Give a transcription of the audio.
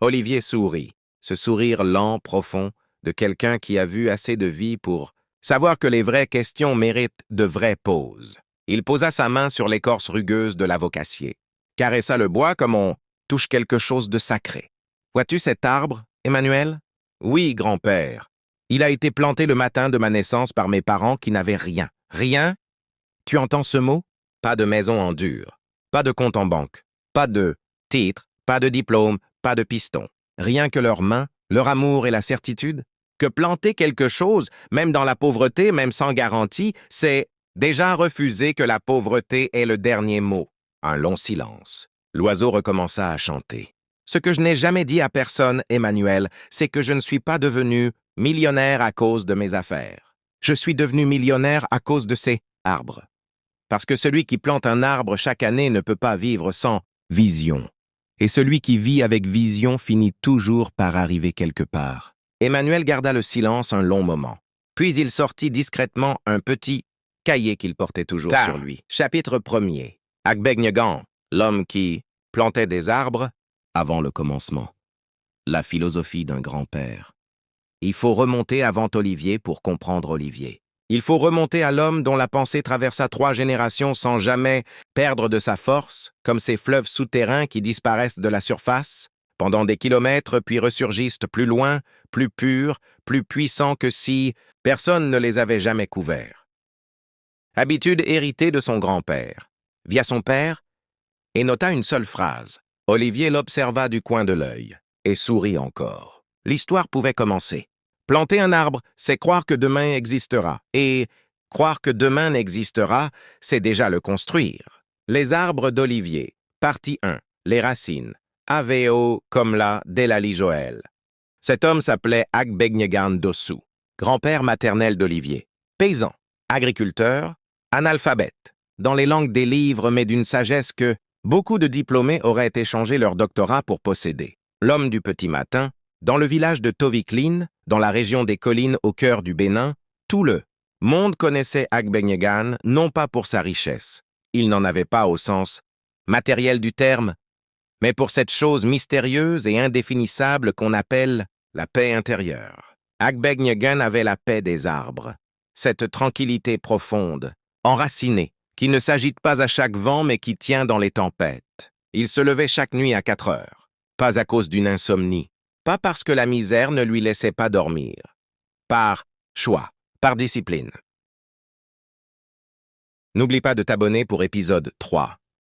Olivier sourit, ce sourire lent, profond, de quelqu'un qui a vu assez de vie pour savoir que les vraies questions méritent de vraies pauses. Il posa sa main sur l'écorce rugueuse de l'avocassier, caressa le bois comme on touche quelque chose de sacré. « Vois-tu cet arbre, Emmanuel? »« Oui, grand-père. Il a été planté le matin de ma naissance par mes parents qui n'avaient rien. »« Rien? Tu entends ce mot? Pas de maison en dur, pas de compte en banque, pas de titre, pas de diplôme, pas de piston. Rien que leurs mains, leur amour et la certitude que planter quelque chose, même dans la pauvreté, même sans garantie, c'est déjà refuser que la pauvreté est le dernier mot. Un long silence. L'oiseau recommença à chanter. Ce que je n'ai jamais dit à personne, Emmanuel, c'est que je ne suis pas devenu millionnaire à cause de mes affaires. Je suis devenu millionnaire à cause de ces arbres. Parce que celui qui plante un arbre chaque année ne peut pas vivre sans vision. Et celui qui vit avec vision finit toujours par arriver quelque part. Emmanuel garda le silence un long moment. Puis il sortit discrètement un petit cahier qu'il portait toujours sur lui. Chapitre 1er. Agbegnegan, l'homme qui plantait des arbres avant le commencement. La philosophie d'un grand-père. Il faut remonter avant Olivier pour comprendre Olivier. Il faut remonter à l'homme dont la pensée traversa 3 générations sans jamais perdre de sa force, comme ces fleuves souterrains qui disparaissent de la surface, pendant des kilomètres puis ressurgissent plus loin, plus purs, plus puissants que si personne ne les avait jamais couverts. Habitude héritée de son grand-père, via son père, et nota une seule phrase. Olivier l'observa du coin de l'œil, et sourit encore. L'histoire pouvait commencer. Planter un arbre, c'est croire que demain existera. Et croire que demain n'existera, c'est déjà le construire. Les arbres d'Olivier. Partie 1. Les racines. Aveo Komla Delali Joël. Cet homme s'appelait Agbegnegan Dossou, grand-père maternel d'Olivier. Paysan, agriculteur, analphabète, dans les langues des livres mais d'une sagesse que beaucoup de diplômés auraient échangé leur doctorat pour posséder. L'homme du petit matin, dans le village de Toviklin, dans la région des collines au cœur du Bénin, tout le monde connaissait Agbegnegan non pas pour sa richesse, il n'en avait pas au sens matériel du terme, mais pour cette chose mystérieuse et indéfinissable qu'on appelle la paix intérieure. Agbegnegan avait la paix des arbres, cette tranquillité profonde, enracinée, qui ne s'agite pas à chaque vent mais qui tient dans les tempêtes. Il se levait chaque nuit à 4 heures, pas à cause d'une insomnie, pas parce que la misère ne lui laissait pas dormir, par choix, par discipline. N'oublie pas de t'abonner pour épisode 3.